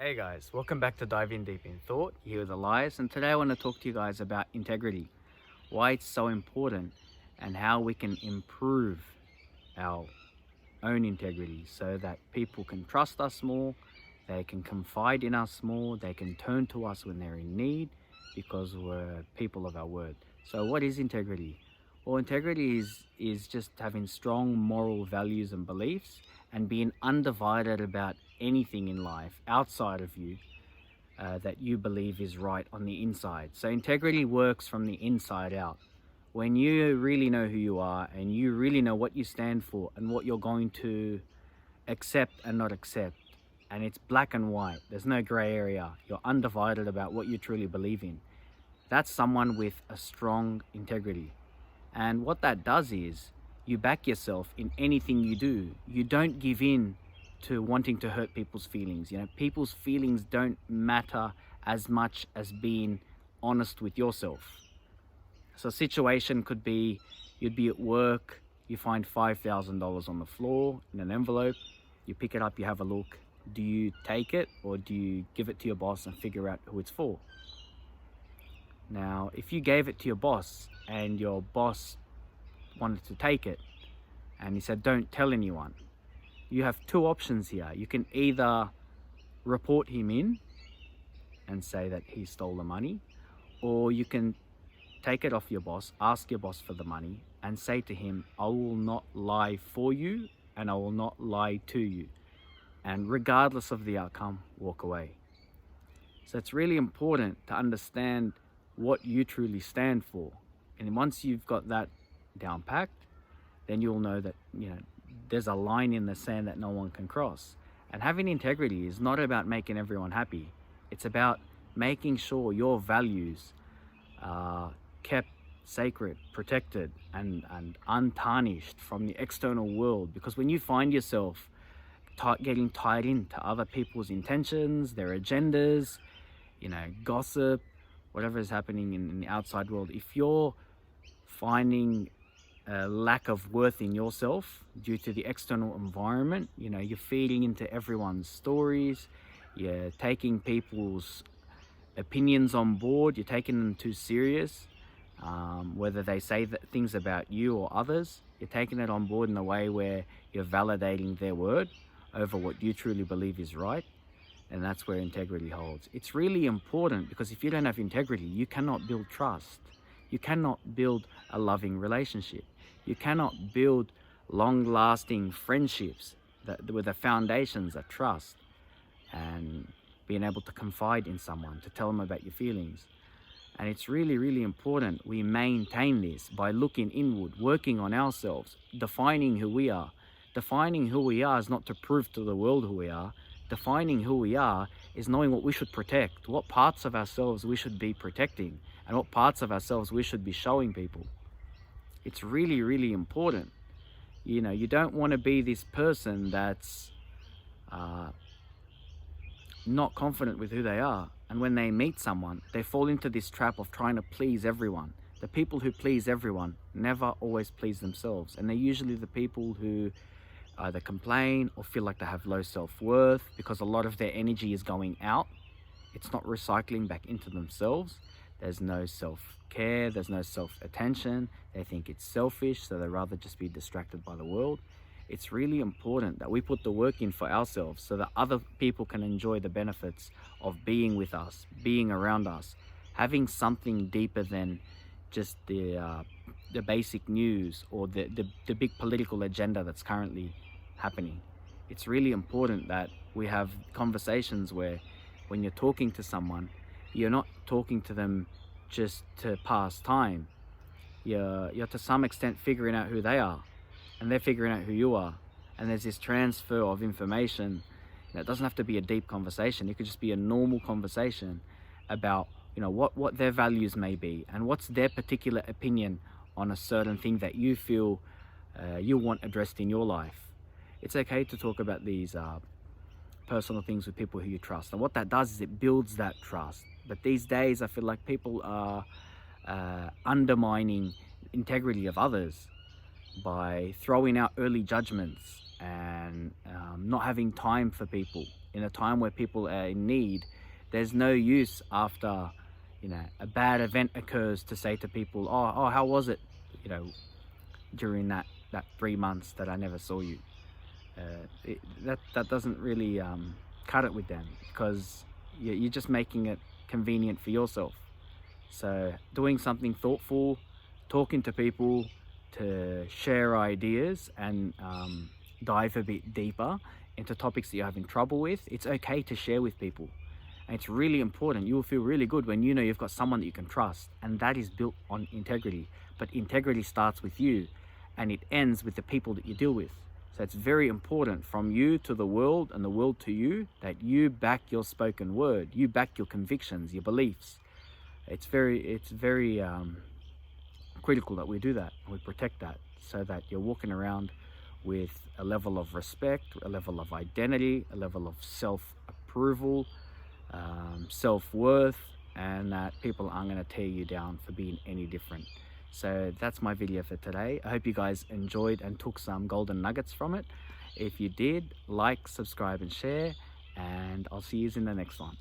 Hey guys, welcome back to Dive In Deep in Thought, here with Elias, and today I want to talk to you guys about integrity, why it's so important, and how we can improve our own integrity so that people can trust us more, they can confide in us more, they can turn to us when they're in need because we're people of our word. So what is integrity? Well, integrity is just having strong moral values and beliefs and being undivided about anything in life outside of you that you believe is right on the inside. So integrity works from the inside out. When you really know who you are and you really know what you stand for and what you're going to accept and not accept, and it's black and white, there's no gray area, you're undivided about what you truly believe in, that's someone with a strong integrity. And what that does is you back yourself in anything you do. You don't give in to wanting to hurt people's feelings. You know, people's feelings don't matter as much as being honest with yourself. So a situation could be you'd be at work, you find $5,000 on the floor in an envelope, you pick it up, you have a look. Do you take it or do you give it to your boss and figure out who it's for? Now, if you gave it to your boss and your boss wanted to take it and he said, don't tell anyone, you have two options here. You can either report him in and say that he stole the money, or you can take it off your boss, ask your boss for the money, and say to him, I will not lie for you and I will not lie to you. And regardless of the outcome, walk away. So it's really important to understand what you truly stand for. And once you've got that down packed, then you'll know that, there's a line in the sand that no one can cross. And having integrity is not about making everyone happy. It's about making sure your values are kept sacred, protected, and untarnished from the external world. Because when you find yourself getting tied into other people's intentions, their agendas, gossip, whatever is happening in the outside world, if you're finding a lack of worth in yourself due to the external environment, you're feeding into everyone's stories, you're taking people's opinions on board, you're taking them too serious, whether they say things about you or others, you're taking it on board in a way where you're validating their word over what you truly believe is right. And that's where integrity holds. It's really important because if you don't have integrity, you cannot build trust. You cannot build a loving relationship. You cannot build long-lasting friendships where the foundations are trust and being able to confide in someone, to tell them about your feelings. And it's really, really important we maintain this by looking inward, working on ourselves, defining who we are. Defining who we are is not to prove to the world who we are. Defining who we are is knowing what we should protect, what parts of ourselves we should be protecting, and what parts of ourselves we should be showing people. It's really, really important. You don't want to be this person that's not confident with who they are. And when they meet someone, they fall into this trap of trying to please everyone. The people who please everyone never always please themselves. And they're usually the people who either complain or feel like they have low self-worth because a lot of their energy is going out. It's not recycling back into themselves. There's no self-care, there's no self-attention. They think it's selfish, so they'd rather just be distracted by the world. It's really important that we put the work in for ourselves so that other people can enjoy the benefits of being with us, being around us, having something deeper than just the basic news or the big political agenda that's currently happening. It's really important that we have conversations where when you're talking to someone, you're not talking to them just to pass time. You're to some extent figuring out who they are and they're figuring out who you are. And there's this transfer of information. It doesn't have to be a deep conversation. It could just be a normal conversation about what their values may be and what's their particular opinion on a certain thing that you feel you want addressed in your life. It's okay to talk about these personal things with people who you trust. And what that does is it builds that trust. But these days, I feel like people are undermining integrity of others by throwing out early judgments and not having time for people in a time where people are in need. There's no use after, you know, a bad event occurs to say to people, oh, how was it, you know, during that 3 months that I never saw you. That doesn't really cut it with them, because you're just making it convenient for yourself. So doing something thoughtful, talking to people to share ideas and dive a bit deeper into topics that you're having trouble with, it's okay to share with people. And it's really important. You will feel really good when you know you've got someone that you can trust, and that is built on integrity. But integrity starts with you, and it ends with the people that you deal with. So it's very important, from you to the world and the world to you, that you back your spoken word, you back your convictions, your beliefs. It's very critical that we do that, we protect that, so that you're walking around with a level of respect, a level of identity, a level of self-approval, self-worth, and that people aren't going to tear you down for being any different. So that's my video for today. I hope you guys enjoyed and took some golden nuggets from it. If you did, like, subscribe and share, and I'll see you in the next one.